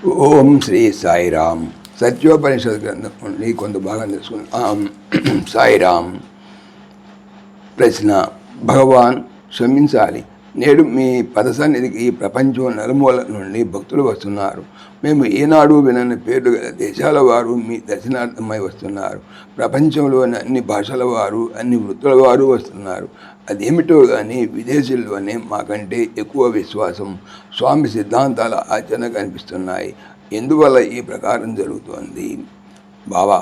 ఓం శ్రీ సాయిరామ్. సత్యోపనిషత్ గ్రంథం నుండి కొంత భాగం తెలుసుకుందాం. సాయిరామ్. ప్రశ్న: భగవాన్ క్షమించాలి, నేడు మీ పద సన్నిధికి ప్రపంచం నలుమూల నుండి భక్తులు వస్తున్నారు. మేము ఏనాడు వినని పేర్లు గల దేశాల వారు మీ దర్శనార్థమై వస్తున్నారు. ప్రపంచంలోని అన్ని భాషల వారు, అన్ని వృత్తుల వారు వస్తున్నారు. అదేమిటో కానీ విదేశీల్లోనే మాకంటే ఎక్కువ విశ్వాసం, స్వామి సిద్ధాంతాల ఆచరణ కనిపిస్తున్నాయి. ఎందువల్ల ఈ ప్రకారం జరుగుతోంది? బాబా,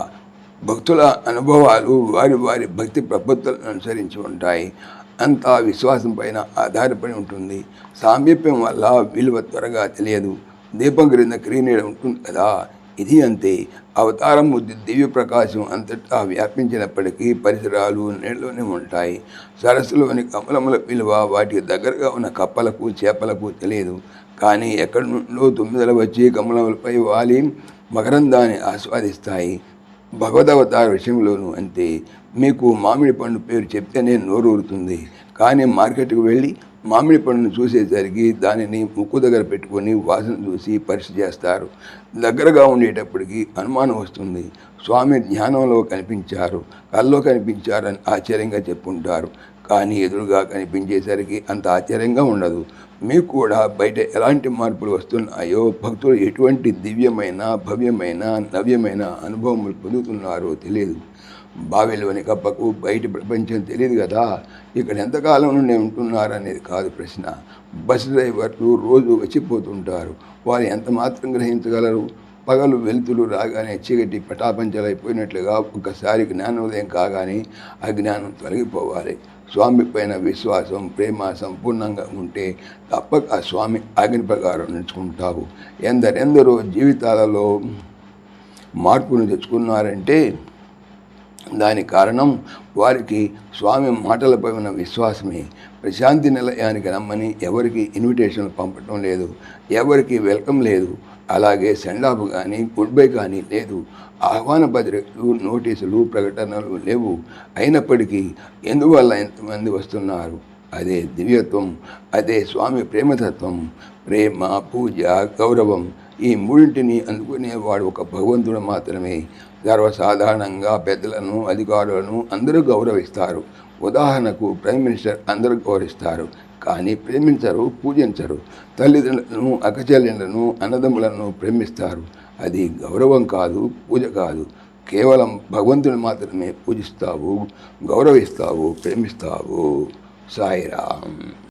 భక్తుల అనుభవాలు వారి వారి భక్తి ప్రపత్తులను అనుసరించి ఉంటాయి. అంతా విశ్వాసం పైన ఆధారపడి ఉంటుంది. సామీప్యం వల్ల విలువ త్వరగా తెలియదు. దీపం క్రింద క్రీనీడ ఉంటుంది కదా, ఇది అంతే. అవతారం దివ్య ప్రకాశం అంతటా వ్యాపించినప్పటికీ పరిసరాలు నీళ్ళలోనే ఉంటాయి. సరస్సులోని కమలముల విలువ వాటికి దగ్గరగా ఉన్న కప్పలకు, చేపలకు తెలియదు. కానీ ఎక్కడి నుండో తుమ్మిదలు వచ్చి కమలములపై వాలి మకరందాన్ని ఆస్వాదిస్తాయి. భగవదవతార విషయంలోనూ అంతే. మీకు మామిడి పండు పేరు చెప్తేనే నోరూరుతుంది. కానీ మార్కెట్కి వెళ్ళి మామిడి పండును చూసేసరికి దానిని ముక్కు దగ్గర పెట్టుకొని వాసన చూసి పరీక్ష చేస్తారు. దగ్గరగా ఉండేటప్పటికి అనుమానం వస్తుంది. స్వామి జ్ఞానంలో కనిపించారు, కల్లో కనిపించారని ఆశ్చర్యంగా చెప్పుంటారు. కానీ ఎదురుగా కనిపించేసరికి అంత ఆశ్చర్యంగా ఉండదు. మీకు కూడా బయట ఎలాంటి మార్పులు వస్తున్నాయో, భక్తులు ఎటువంటి దివ్యమైన, భవ్యమైన, నవ్యమైన అనుభవములు పొందుతున్నారో తెలియదు. బావిలోని కప్పకు బయట ప్రపంచం తెలియదు కదా. ఇక్కడ ఎంతకాలం నుండి ఉంటున్నారనేది కాదు ప్రశ్న. బస్సు డ్రైవర్లు రోజు వచ్చిపోతుంటారు. వారు ఎంత మాత్రం గ్రహించగలరు? పగలు వెలుతులు రాగానే చీకటి పటాపంచలైపోయినట్లుగా ఒక్కసారి జ్ఞానోదయం కాగానే అజ్ఞానం తొలగిపోవాలి. స్వామి పైన విశ్వాసం, ప్రేమ సంపూర్ణంగా ఉంటే తప్పక ఆ స్వామి ఆజ్ఞ ప్రకారం నడుచుకుంటావు. ఎందరెందరో జీవితాలలో మార్పును తెచ్చుకున్నారంటే దానికి కారణం వారికి స్వామి మాటలపై ఉన్న విశ్వాసమే. ప్రశాంతి నిలయానికి రమ్మని ఎవరికి ఇన్విటేషన్లు పంపటం లేదు, ఎవరికి వెల్కమ్ లేదు. అలాగే సెండాఫ్ కానీ గుడ్ బై కానీ లేదు. ఆహ్వాన పత్రికలు, నోటీసులు, ప్రకటనలు లేవు. అయినప్పటికీ ఎందువల్ల ఎంతమంది వస్తున్నారు? అదే దివ్యత్వం, అదే స్వామి ప్రేమతత్వం. ప్రేమ, పూజ, గౌరవం, ఈ మూడింటిని అందుకునేవాడు ఒక భగవంతుడు మాత్రమే. సర్వసాధారణంగా పెద్దలను, అధికారులను అందరూ గౌరవిస్తారు. ఉదాహరణకు ప్రైమ్ మినిస్టర్ అందరూ గౌరవిస్తారు, కానీ ప్రేమించరు, పూజించరు. తల్లిదండ్రులను, అక్కచెల్లెళ్లను, అన్నదమ్ములను ప్రేమిస్తారు. అది గౌరవం కాదు, పూజ కాదు. కేవలం భగవంతుని మాత్రమే పూజిస్తావు, గౌరవిస్తావు, ప్రేమిస్తావు. సాయిరామ్.